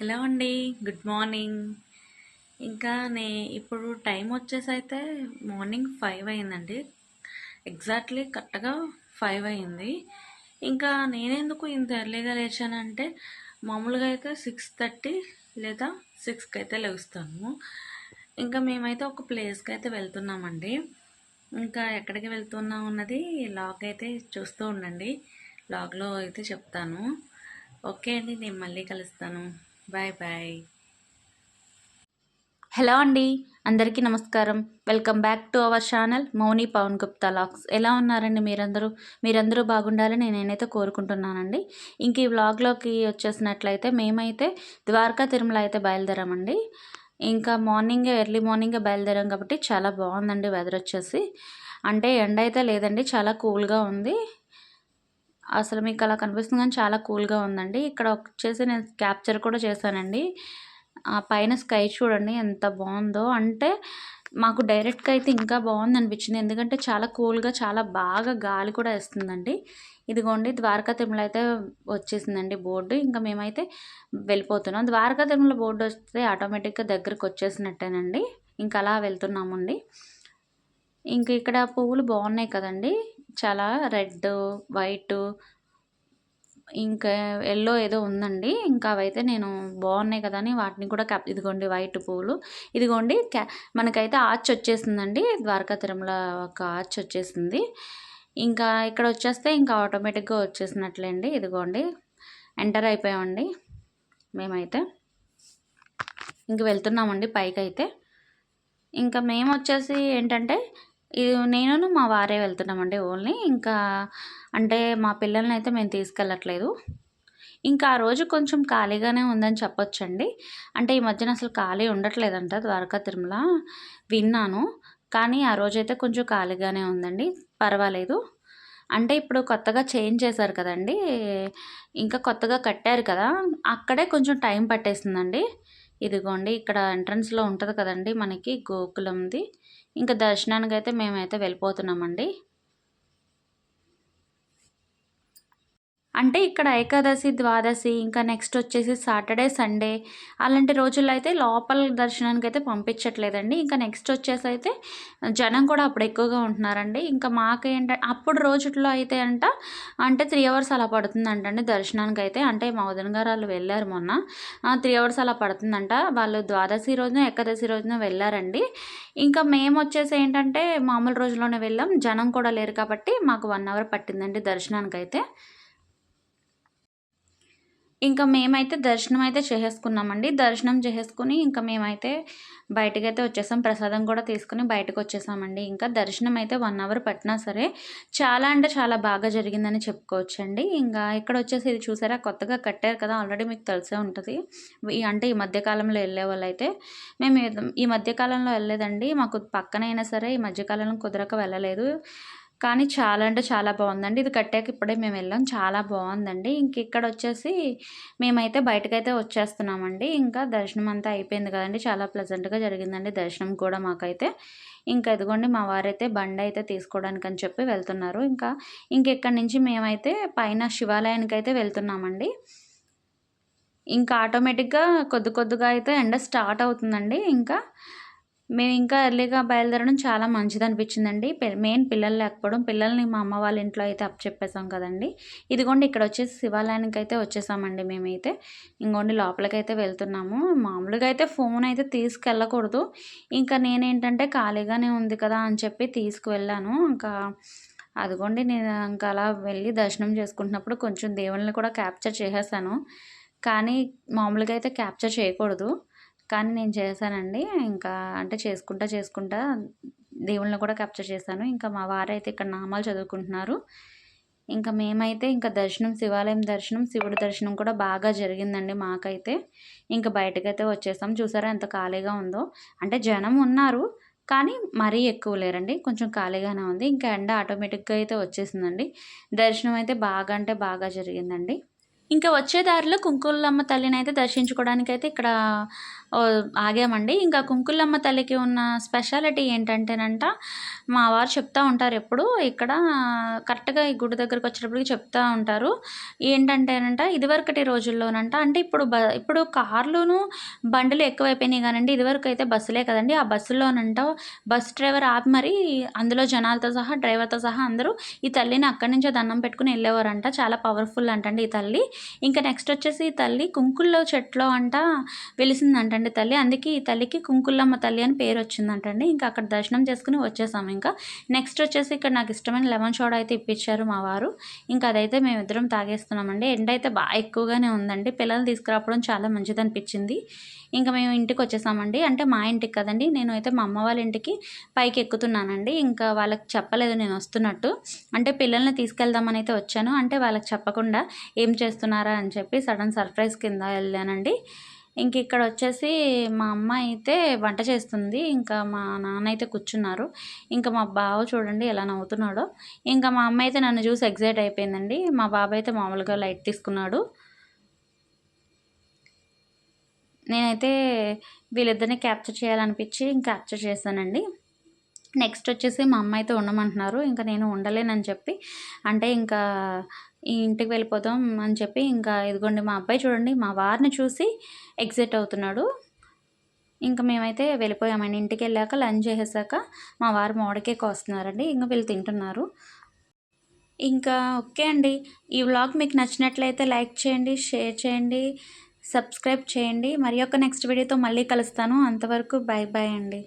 Hello అండి. Good morning. ఇంకా ఇప్పుడు టైం వచ్చేసైతే మార్నింగ్ 5 అయిందండి. ఎగ్జాక్ట్లీ కరెక్ట్గా 5 అయింది. ఇంకా నేనెందుకు ఇంత ఎర్లీగా లేచానంటే మామూలుగా అయితే 6:30 లేదా 6కి అయితే లేస్తాను. ఇంకా మేమైతే ఒక ప్లేస్కి అయితే వెళ్తున్నామండి. ఇంకా ఎక్కడికి వెళ్తున్నాం అన్నది లాగ్ అయితే చూస్తూ ఉండండి. లాగ్లో అయితే చెప్తాను. ఓకే అండి, నేను మళ్ళీ కలుస్తాను. Bye bye. హలో అండి, అందరికీ నమస్కారం. Welcome back to our channel Mouni Pavan Gupta vlogs. ఎలా ఉన్నారండి మీరందరూ బాగుండాలని నేనైతే కోరుకుంటున్నానండి. ఇంక ఈ వ్లాగ్లోకి వచ్చేసినట్లయితే మేమైతే ద్వారకా తిరుమల అయితే బయలుదేరామండి. ఇంకా ఎర్లీ మార్నింగే బయలుదేరాం కాబట్టి చాలా బాగుందండి వెదర్ వచ్చేసి. అంటే ఎండ అయితే లేదండి, చాలా కూల్గా ఉంది. అసలు మీకు అలా కనిపిస్తుంది కానీ చాలా కూల్గా ఉందండి. ఇక్కడ వచ్చేసి నేను క్యాప్చర్ కూడా చేశానండి. ఆ పైన స్కై చూడండి ఎంత బాగుందో. అంటే మాకు డైరెక్ట్గా అయితే ఇంకా బాగుంది అనిపించింది, ఎందుకంటే చాలా కూల్గా చాలా బాగా గాలి కూడా వేస్తుందండి. ఇదిగోండి ద్వారకా తిరుమల అయితే వచ్చేసిందండి బోర్డు. ఇంకా మేమైతే వెళ్ళిపోతున్నాం. ద్వారకా తిరుమల బోర్డు వస్తే ఆటోమేటిక్గా దగ్గరకు వచ్చేసినట్టేనండి. ఇంకా అలా వెళ్తున్నామండి. ఇంక ఇక్కడ పువ్వులు బాగున్నాయి కదండి, చాలా రెడ్, వైట్, ఇంకా ఎల్లో ఏదో ఉందండి. ఇంకా అవైతే నేను బాగున్నాయి కదా అని వాటిని కూడా ఇదిగోండి వైట్ పువ్వులు. ఇదిగోండి మనకైతే ఆర్చ్ వచ్చేసిందండి. ద్వారకా తిరుమల ఒక ఆర్చ్ వచ్చేసింది. ఇంకా ఇక్కడ వచ్చేస్తే ఇంకా ఆటోమేటిక్గా వచ్చేసినట్లేండి. ఇదిగోండి ఎంటర్ అయిపోయామండి మేమైతే. ఇంక వెళ్తున్నామండి పైకి అయితే. ఇంకా మేము వచ్చేసి ఏంటంటే నేను మా వారే వెళ్తున్నామండి ఓన్లీ. ఇంకా అంటే మా పిల్లల్ని అయితే మేము తీసుకెళ్ళట్లేదు. ఇంకా ఆ రోజు కొంచెం ఖాళీగానే ఉందని చెప్పొచ్చండి. అంటే ఈ మధ్యన అసలు ఖాళీ ఉండట్లేదంట ద్వారకా తిరుమల, విన్నాను. కానీ ఆ రోజైతే కొంచెం ఖాళీగానే ఉందండి, పర్వాలేదు. అంటే ఇప్పుడు కొత్తగా చేంజ్ చేశారు కదండి, ఇంకా కొత్తగా కట్టారు కదా, అక్కడే కొంచెం టైం పట్టేసిందండి. ఇదిగోండి ఇక్కడ ఎంట్రన్స్లో ఉంటుంది కదండి మనకి గోకులంది. ఇంకా దర్శనానికి అయితే మేమైతే వెళ్ళిపోతున్నామండి. అంటే ఇక్కడ ఏకాదశి, ద్వాదశి, ఇంకా నెక్స్ట్ వచ్చేసి సాటర్డే, సండే అలాంటి రోజుల్లో అయితే లోపల దర్శనానికి అయితే పంపించట్లేదండి. ఇంకా నెక్స్ట్ వచ్చేసి అయితే జనం కూడా అప్పుడు ఎక్కువగా ఉంటున్నారండి. ఇంకా అప్పుడు రోజుల్లో అయితే అంటే 3 అవర్స్ అలా పడుతుందంటండి దర్శనానికి అయితే. అంటే మా వదిన గారు వాళ్ళు వెళ్ళారు మొన్న. 3 అవర్స్ అలా పడుతుందంట. వాళ్ళు ద్వాదశి రోజున, ఏకాదశి రోజున వెళ్ళారండి. ఇంకా మేము వచ్చేసి ఏంటంటే మామూలు రోజుల్లోనే వెళ్ళాం, జనం కూడా లేరు కాబట్టి మాకు 1 అవర్ పట్టిందండి దర్శనానికి అయితే. ఇంకా మేమైతే దర్శనం అయితే చేసేసుకున్నామండి. దర్శనం చేసేసుకుని ఇంకా మేమైతే బయటకైతే వచ్చేసాం. ప్రసాదం కూడా తీసుకుని బయటకు వచ్చేసామండి. ఇంకా దర్శనం అయితే 1 అవర్ పట్టినా సరే చాలా అంటే చాలా బాగా జరిగిందని చెప్పుకోవచ్చండి. ఇంకా ఇక్కడ వచ్చేసి ఇది చూసారా, కొత్తగా కట్టారు కదా, ఆల్రెడీ మీకు తెలిసే ఉంటుంది. అంటే ఈ మధ్యకాలంలో వెళ్ళే వాళ్ళైతే, మేము ఈ మధ్యకాలంలో వెళ్ళలేదండి. మాకు పక్కనైనా సరే ఈ మధ్యకాలంలో కుదరక వెళ్ళలేదు. కానీ చాలా అంటే చాలా బాగుందండి. ఇది కట్టాక ఇప్పుడే మేము వెళ్ళాం, చాలా బాగుందండి. ఇంక ఇక్కడ వచ్చేసి మేమైతే బయటకైతే వచ్చేస్తున్నామండి. ఇంకా దర్శనం అంతా అయిపోయింది కదండి, చాలా ప్లెజెంట్గా జరిగిందండి దర్శనం కూడా మాకైతే. ఇంకా ఇదిగోండి మా వారైతే బండి అయితే తీసుకోవడానికి అని చెప్పి వెళ్తున్నారు. ఇంకెక్కడి నుంచి మేమైతే పైన శివాలయానికి అయితే వెళ్తున్నామండి. ఇంకా ఆటోమేటిక్గా కొద్దిగా అయితే ఎండ స్టార్ట్ అవుతుందండి. మేము ఇంకా ఎర్లీగా బయలుదేరడం చాలా మంచిదనిపించిందండి. మెయిన్ పిల్లలు లేకపోవడం. పిల్లల్ని మా అమ్మ వాళ్ళ ఇంట్లో అయితే అప్పచెప్పేసాం కదండి. ఇదిగోండి ఇక్కడ వచ్చేసి శివాలయానికి అయితే వచ్చేసామండి మేమైతే. ఇంకోండి లోపలికైతే వెళ్తున్నాము. మామూలుగా అయితే ఫోన్ అయితే తీసుకెళ్ళకూడదు. ఇంకా నేనేంటంటే ఖాళీగానే ఉంది కదా అని చెప్పి తీసుకువెళ్ళాను. అదిగోండి నేను ఇంకా అలా వెళ్ళి దర్శనం చేసుకుంటున్నప్పుడు కొంచెం దేవుళ్ళని కూడా క్యాప్చర్ చేసేసాను. కానీ మామూలుగా అయితే క్యాప్చర్ చేయకూడదు, కానీ నేను చేశానండి. అంటే చేసుకుంటా దేవుళ్ళని కూడా క్యాప్చర్ చేశాను. ఇంకా మా వారైతే ఇక్కడ నామాలు చదువుకుంటున్నారు. ఇంకా మేమైతే శివాలయం దర్శనం, శివుడి దర్శనం కూడా బాగా జరిగిందండి మాకైతే. ఇంకా బయటకైతే వచ్చేసాం. చూసారా ఎంత ఖాళీగా ఉందో. అంటే జనం ఉన్నారు కానీ మరీ ఎక్కువ లేరండి, కొంచెం ఖాళీగానే ఉంది. ఇంకా ఎండ ఆటోమేటిక్గా అయితే వచ్చేసిందండి. దర్శనం అయితే బాగా అంటే బాగా జరిగిందండి. ఇంకా వచ్చే దారిలో కుంకులమ్మ తల్లిని అయితే దర్శించుకోవడానికైతే ఇక్కడ ఆగామండి. ఇంకా కుంకులమ్మ తల్లికి ఉన్న స్పెషాలిటీ ఏంటంటేనంట, మా వారు చెప్తా ఉంటారు ఎప్పుడు ఇక్కడ కరెక్ట్‌గా ఈ గుడి దగ్గరికి వచ్చేటప్పటికి చెప్తా ఉంటారు. ఏంటంటేనంట ఇదివరకటి రోజుల్లోనంట అంటే ఇప్పుడు కార్లును, బండులు ఎక్కువైపోయినాయి గానండి. ఇదివరకైతే బస్సులే కదండీ! ఆ బస్సులోనంట బస్ డ్రైవర్ ఆపి మరీ అందులో జనాలతో సహా, డ్రైవర్‌తో సహా అందరూ ఈ తల్లిని అక్కడి నుంచే దండం పెట్టుకొని ఎళ్ళేవారంట. చాలా పవర్‌ఫుల్ అంటండి ఈ తల్లి. ఇంకా నెక్స్ట్ వచ్చేసి ఈ తల్లి కుంకుల్లో చెట్లో అంట వెలిసిందంటండి తల్లి. అందుకే ఈ తల్లికి కుంకులమ్మ తల్లి అని పేరొచ్చిందంటండి. ఇంకా అక్కడ దర్శనం చేసుకొని వచ్చేసాము ఇంకా. నెక్స్ట్ వచ్చేసి ఇక్కడ నాకు ఇష్టమైన లెమన్ సోడా అయితే ఇప్పించారు మా వారు. ఇంకా అదైతే మేమిద్దరం తాగేస్తున్నామండి. ఎండ అయితే ఎక్కువగానే ఉందండి. పిల్లల్ని తీసుకురావడం చాలా మంచిదనిపించింది. ఇంకా మేము ఇంటికొచ్చేసామండి. అంటే మా ఇంటికి కదండీ! నేనైతే మా అమ్మ వాళ్ళ ఇంటికి పైకి ఎక్కుతున్నానండి. ఇంకా వాళ్ళకి చెప్పలేదు నేనొస్తున్నట్టు. అంటే పిల్లల్ని తీసుకెళ్దామనైతే వచ్చాను. అంటే వాళ్ళకి చెప్పకుండా ఏం చేస్తున్నారా అని చెప్పి సడన్ సర్ప్రైజ్ కింద ఎళ్ళానండి. ఇంకిక్కడొచ్చేసి మా అమ్మ అయితే వంట చేస్తుంది. ఇంకా మా నాన్న అయితే కూర్చున్నారు. ఇంకా మా బావ చూడండి ఎలా నవ్వుతున్నాడో. ఇంకా మా అమ్మ అయితే నన్ను చూసి ఎక్సైట్ అయిపోయిందండి. మా బాబాయ్ అయితే మామూలుగా లైట్ తీసుకున్నాడు. నేనైతే వీళ్ళిద్దరిని క్యాప్చర్ చేయాలనిపించి క్యాప్చర్ చేశానండి. నెక్స్ట్ వచ్చేసి మా అమ్మ అయితే ఉండమంటున్నారు. ఇంక నేను ఉండలేనని చెప్పి అంటే ఇంకా ఈ ఇంటికి వెళ్ళిపోదాం అని చెప్పి ఇంకా ఇదిగోండి మా అబ్బాయి చూడండి మా వారిని చూసి ఎక్సైట్ అవుతున్నాడు. ఇంక మేమైతే వెళ్ళిపోయామండి. ఇంటికెళ్ళాక లంచ్ చేసేసాక మా వారు మామిడికాయ కోస్తున్నారండి. ఇంక వీళ్ళు తింటున్నారు. ఇంకా ఓకే అండి. ఈ వ్లాగ్ మీకు నచ్చినట్లయితే లైక్ చేయండి, షేర్ చేయండి, సబ్స్క్రైబ్ చేయండి. మరి యొక్క నెక్స్ట్ వీడియోతో మళ్ళీ కలుస్తాను. అంతవరకు బాయ్ బాయ్ అండి.